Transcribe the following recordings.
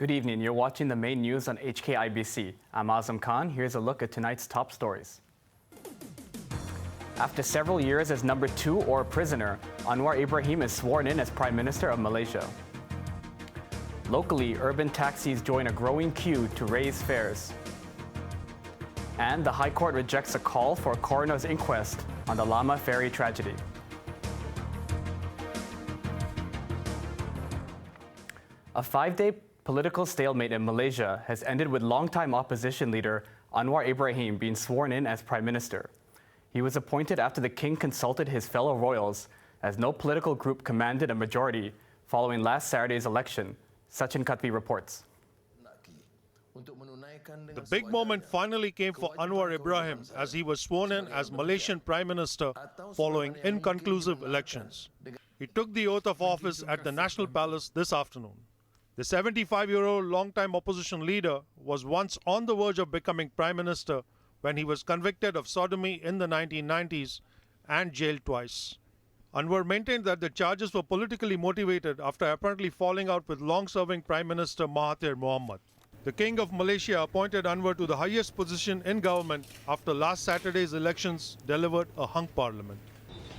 Good evening. You're watching the main news on HKIBC. I'm Azam Khan. Here's a look at tonight's top stories. After several years as number 2 or prisoner, Anwar Ibrahim is sworn in as Prime Minister of Malaysia. Locally, urban taxis join a growing queue to raise fares. And the High Court rejects a call for a coroner's inquest on the Lamma ferry tragedy. A 5-day political stalemate in Malaysia has ended with longtime opposition leader Anwar Ibrahim being sworn in as Prime Minister. He was appointed after the king consulted his fellow royals, as no political group commanded a majority following last Saturday's election. Sachin Khatbi reports. The big moment finally came for Anwar Ibrahim as he was sworn in as Malaysian Prime Minister following inconclusive elections. He took the oath of office at the National Palace this afternoon. The 75-year-old longtime opposition leader was once on the verge of becoming Prime Minister when he was convicted of sodomy in the 1990s and jailed twice. Anwar maintained that the charges were politically motivated after apparently falling out with long-serving Prime Minister Mahathir Mohamad. The King of Malaysia appointed Anwar to the highest position in government after last Saturday's elections delivered a hung parliament.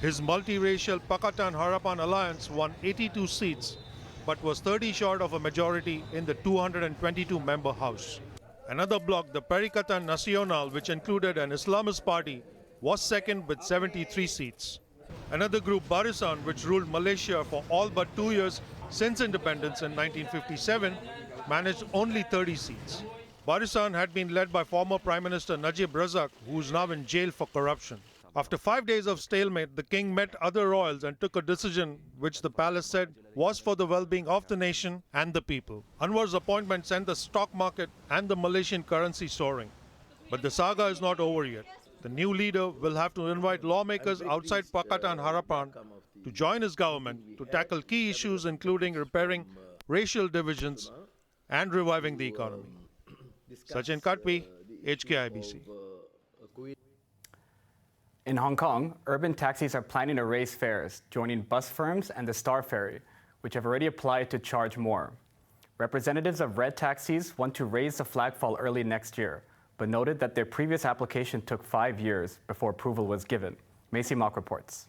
His multiracial Pakatan Harapan alliance won 82 seats but was 30 short of a majority in the 222-member House. Another bloc, the Perikatan Nasional, which included an Islamist party, was second with 73 seats. Another group, Barisan, which ruled Malaysia for all but 2 years since independence in 1957, managed only 30 seats. Barisan had been led by former Prime Minister Najib Razak, who is now in jail for corruption. After 5 days of stalemate, the king met other royals and took a decision which the palace said was for the well-being of the nation and the people. Anwar's appointment sent the stock market and the Malaysian currency soaring. But the saga is not over yet. The new leader will have to invite lawmakers outside Pakatan Harapan to join his government to tackle key issues including repairing racial divisions and reviving the economy. Sachin Khatbi, HKIBC. In Hong Kong, urban taxis are planning to raise fares, joining bus firms and the Star Ferry, which have already applied to charge more. Representatives of red taxis want to raise the flagfall early next year, but noted that their previous application took 5 years before approval was given. Macy Mock reports.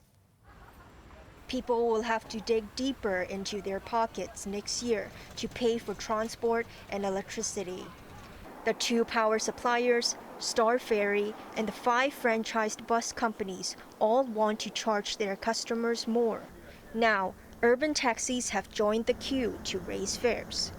People will have to dig deeper into their pockets next year to pay for transport and electricity. The 2 power suppliers, Star Ferry, and the 5 franchised bus companies all want to charge their customers more. Now, urban taxis have joined the queue to raise fares.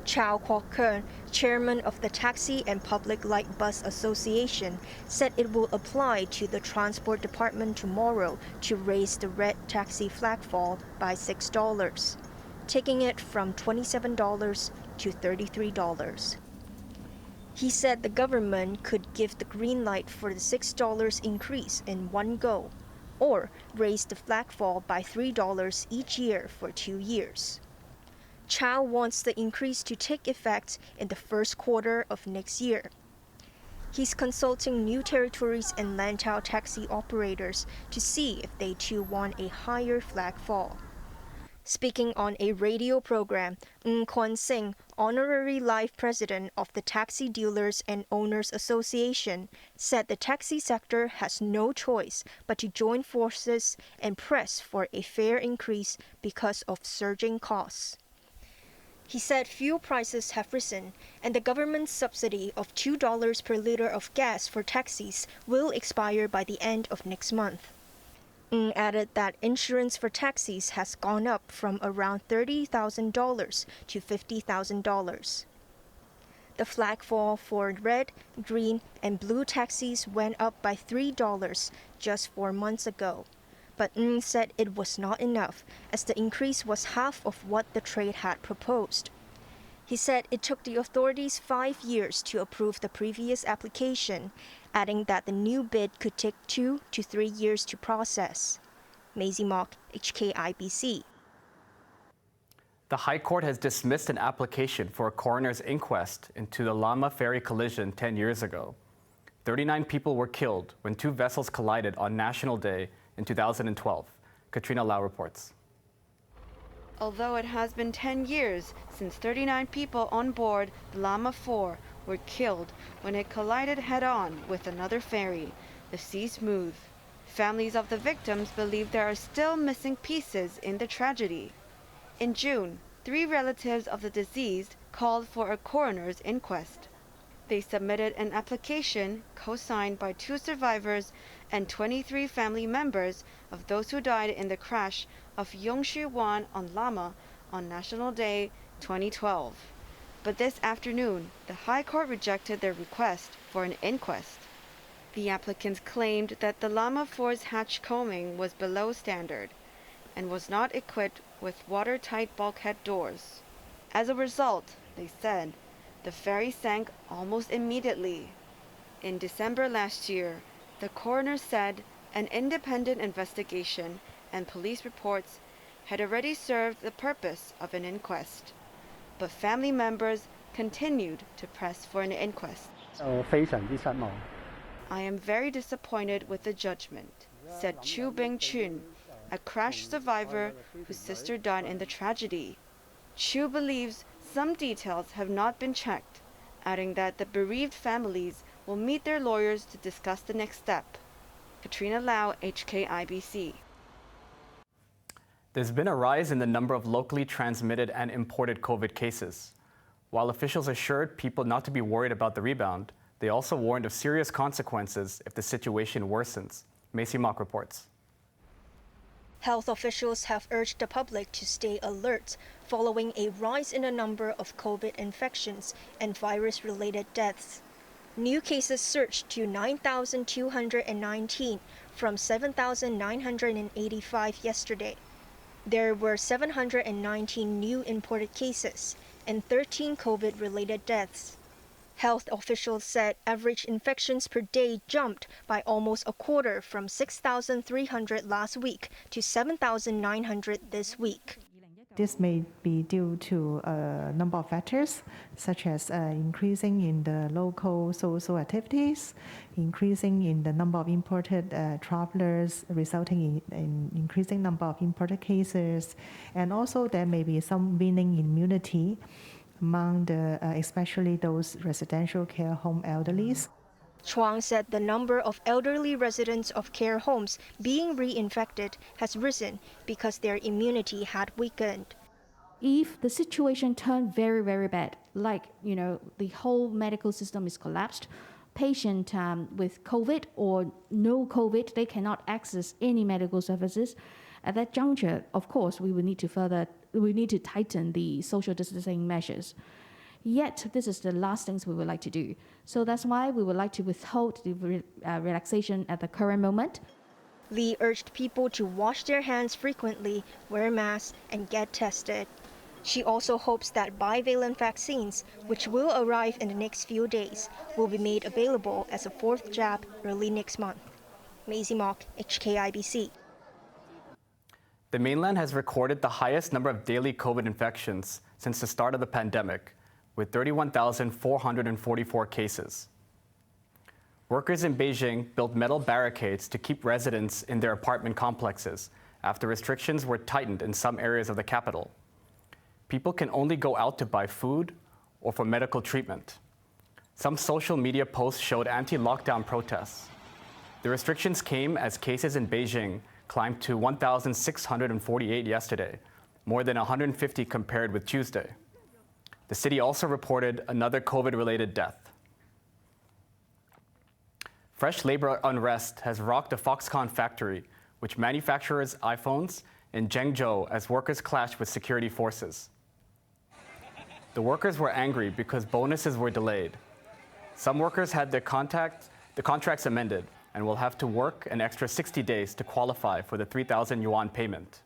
Chow Kwok Kearn, chairman of the Taxi and Public Light Bus Association, said it will apply to the Transport Department tomorrow to raise the red taxi flagfall by $6, taking it from $27 to $33. He said the government could give the green light for the $6 increase in one go, or raise the flagfall by $3 each year for 2 years. Chow wants the increase to take effect in the first quarter of next year. He's consulting new territories and Lantau taxi operators to see if they too want a higher flagfall. Speaking on a radio program, Ng Kwan Sing, honorary life president of the Taxi Dealers and Owners Association, said the taxi sector has no choice but to join forces and press for a fare increase because of surging costs. He said fuel prices have risen, and the government's subsidy of $2 per liter of gas for taxis will expire by the end of next month. Ng added that insurance for taxis has gone up from around $30,000 to $50,000. The flagfall for red, green, and blue taxis went up by $3 just 4 months ago. But Ng said it was not enough, as the increase was half of what the trade had proposed. He said it took the authorities 5 years to approve the previous application, adding that the new bid could take 2 to 3 years to process. Maisie Mock, HKIBC. The High Court has dismissed an application for a coroner's inquest into the Lamma ferry collision 10 years ago. 39 people were killed when 2 vessels collided on National Day in 2012. Katrina Lau reports. Although it has been 10 years since 39 people on board the Lamma 4 were killed when it collided head-on with another ferry, the Sea Smooth. Families of the victims believe there are still missing pieces in the tragedy. In June, 3 relatives of the deceased called for a coroner's inquest. They submitted an application co-signed by 2 survivors and 23 family members of those who died in the crash of Yongshu 1 on Lamma on National Day 2012. But this afternoon, the High Court rejected their request for an inquest. The applicants claimed that the Lamma 4's hatch combing was below standard and was not equipped with watertight bulkhead doors. As a result, they said, the ferry sank almost immediately. In December last year, the coroner said an independent investigation and police reports had already served the purpose of an inquest. But family members continued to press for an inquest. I am very disappointed with the judgment, said Chu Bing-chun, a crash survivor whose sister died in the tragedy. Chu believes some details have not been checked, adding that the bereaved families will meet their lawyers to discuss the next step. Katrina Lau, HKIBC. There's been a rise in the number of locally transmitted and imported COVID cases. While officials assured people not to be worried about the rebound, they also warned of serious consequences if the situation worsens. Macy Mock reports. Health officials have urged the public to stay alert following a rise in the number of COVID infections and virus-related deaths. New cases surged to 9,219 from 7,985 yesterday. There were 719 new imported cases and 13 COVID-related deaths. Health officials said average infections per day jumped by almost a quarter from 6,300 last week to 7,900 this week. This may be due to a number of factors, such as increasing in the local social activities, increasing in the number of imported travelers, resulting in increasing number of imported cases, and also there may be some waning immunity among especially those residential care home elderlies. Chuang said the number of elderly residents of care homes being reinfected has risen because their immunity had weakened. If the situation turned very, very bad, like, the whole medical system is collapsed, patient with COVID or no COVID, they cannot access any medical services. At that juncture, of course, we need to tighten the social distancing measures. Yet, this is the last things we would like to do. So that's why we would like to withhold the relaxation at the current moment. Lee urged people to wash their hands frequently, wear masks, and get tested. She also hopes that bivalent vaccines, which will arrive in the next few days, will be made available as a 4th jab early next month. Maisie Mock, HKIBC. The mainland has recorded the highest number of daily COVID infections since the start of the pandemic, with 31,444 cases. Workers in Beijing built metal barricades to keep residents in their apartment complexes after restrictions were tightened in some areas of the capital. People can only go out to buy food or for medical treatment. Some social media posts showed anti-lockdown protests. The restrictions came as cases in Beijing climbed to 1,648 yesterday, more than 150 compared with Tuesday. The city also reported another COVID-related death. Fresh labor unrest has rocked a Foxconn factory, which manufactures iPhones, in Zhengzhou as workers clashed with security forces. The workers were angry because bonuses were delayed. Some workers had the contracts amended and will have to work an extra 60 days to qualify for the 3,000 yuan payment.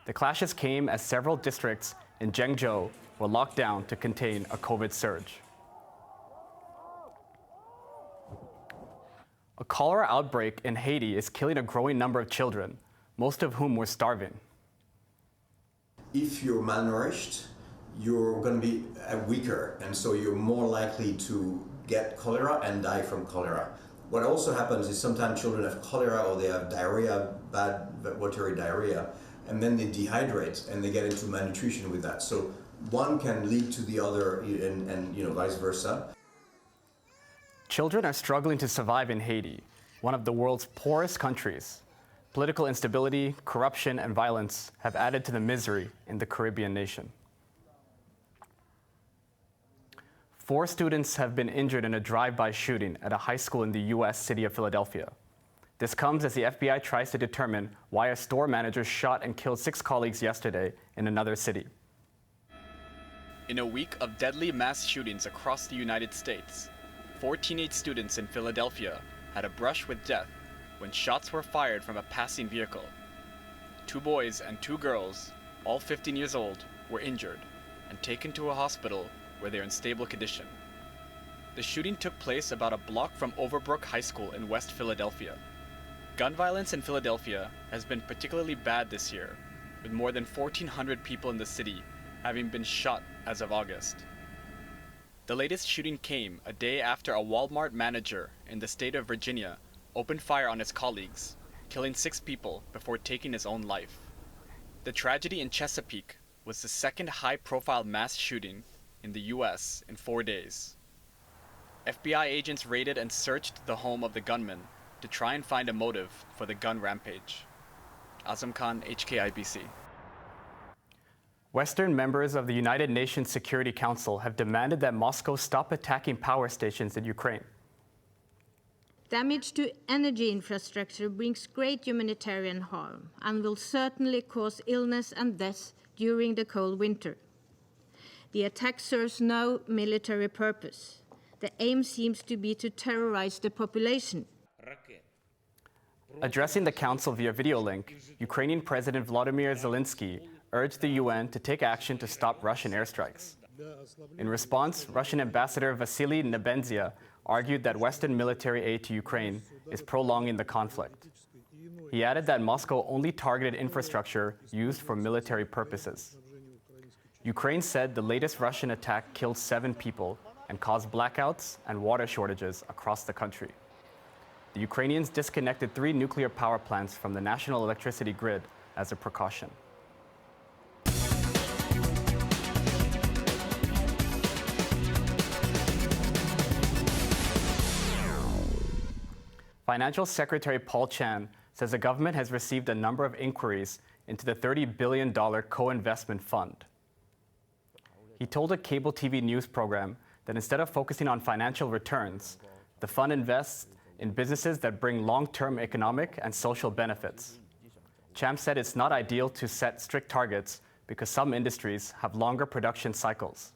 The clashes came as several districts in Zhengzhou were locked down to contain a COVID surge. A cholera outbreak in Haiti is killing a growing number of children, most of whom were starving. If you're malnourished, you're going to be weaker, and so you're more likely to get cholera and die from cholera. What also happens is sometimes children have cholera or they have diarrhea, bad watery diarrhea, and then they dehydrate and they get into malnutrition with that. So one can lead to the other, and vice versa. Children are struggling to survive in Haiti, one of the world's poorest countries. Political instability, corruption, and violence have added to the misery in the Caribbean nation. 4 students have been injured in a drive-by shooting at a high school in the U.S. city of Philadelphia. This comes as the FBI tries to determine why a store manager shot and killed 6 colleagues yesterday in another city. In a week of deadly mass shootings across the United States, 4 teenage students in Philadelphia had a brush with death when shots were fired from a passing vehicle. 2 boys and 2 girls, all 15 years old, were injured and taken to a hospital where they are in stable condition. The shooting took place about a block from Overbrook High School in West Philadelphia. Gun violence in Philadelphia has been particularly bad this year, with more than 1,400 people in the city having been shot as of August. The latest shooting came a day after a Walmart manager in the state of Virginia opened fire on his colleagues, killing 6 people before taking his own life. The tragedy in Chesapeake was the second high-profile mass shooting in the U.S. in 4 days. FBI agents raided and searched the home of the gunman to try and find a motive for the gun rampage. Azam Khan, HKIBC. Western members of the United Nations Security Council have demanded that Moscow stop attacking power stations in Ukraine. Damage to energy infrastructure brings great humanitarian harm and will certainly cause illness and death during the cold winter. The attack serves no military purpose. The aim seems to be to terrorize the population. Addressing the council via video link, Ukrainian President Volodymyr Zelensky urged the UN to take action to stop Russian airstrikes. In response, Russian Ambassador Vasily Nebenzia argued that Western military aid to Ukraine is prolonging the conflict. He added that Moscow only targeted infrastructure used for military purposes. Ukraine said the latest Russian attack killed 7 people and caused blackouts and water shortages across the country. The Ukrainians disconnected 3 nuclear power plants from the national electricity grid as a precaution. Financial Secretary Paul Chan says the government has received a number of inquiries into the $30 billion co-investment fund. He told a cable TV news program that instead of focusing on financial returns, the fund invests in businesses that bring long-term economic and social benefits. Chan said it's not ideal to set strict targets because some industries have longer production cycles.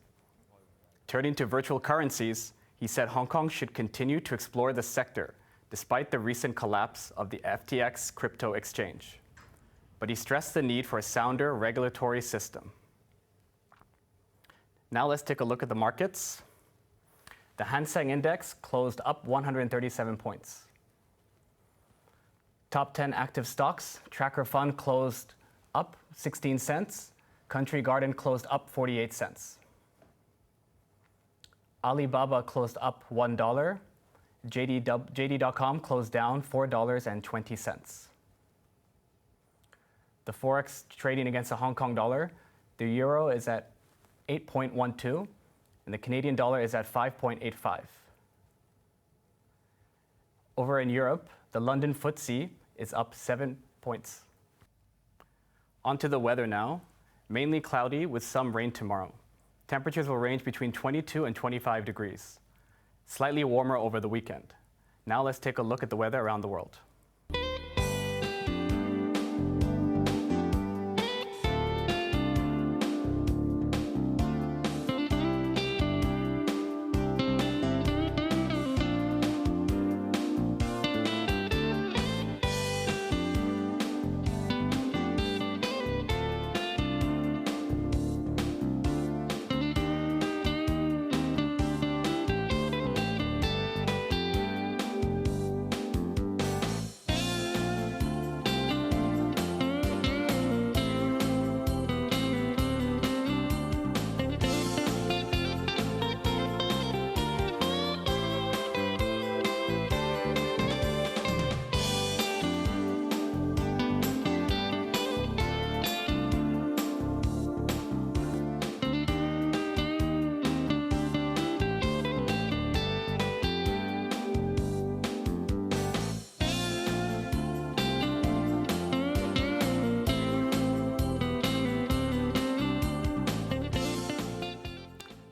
Turning to virtual currencies, he said Hong Kong should continue to explore the sector despite the recent collapse of the FTX crypto exchange. But he stressed the need for a sounder regulatory system. Now let's take a look at the markets. The Hang Seng Index closed up 137 points. Top 10 active stocks, Tracker Fund closed up 16 cents. Country Garden closed up 48 cents. Alibaba closed up $1. JD.com closed down $4.20. The Forex trading against the Hong Kong dollar, the euro is at 8.12, and the Canadian dollar is at 5.85. Over in Europe, the London FTSE is up 7 points. On to the weather now. Mainly cloudy with some rain tomorrow. Temperatures will range between 22 and 25 degrees. Slightly warmer over the weekend. Now let's take a look at the weather around the world.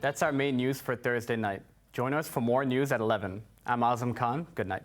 That's our main news for Thursday night. Join us for more news at 11. I'm Azam Khan. Good night.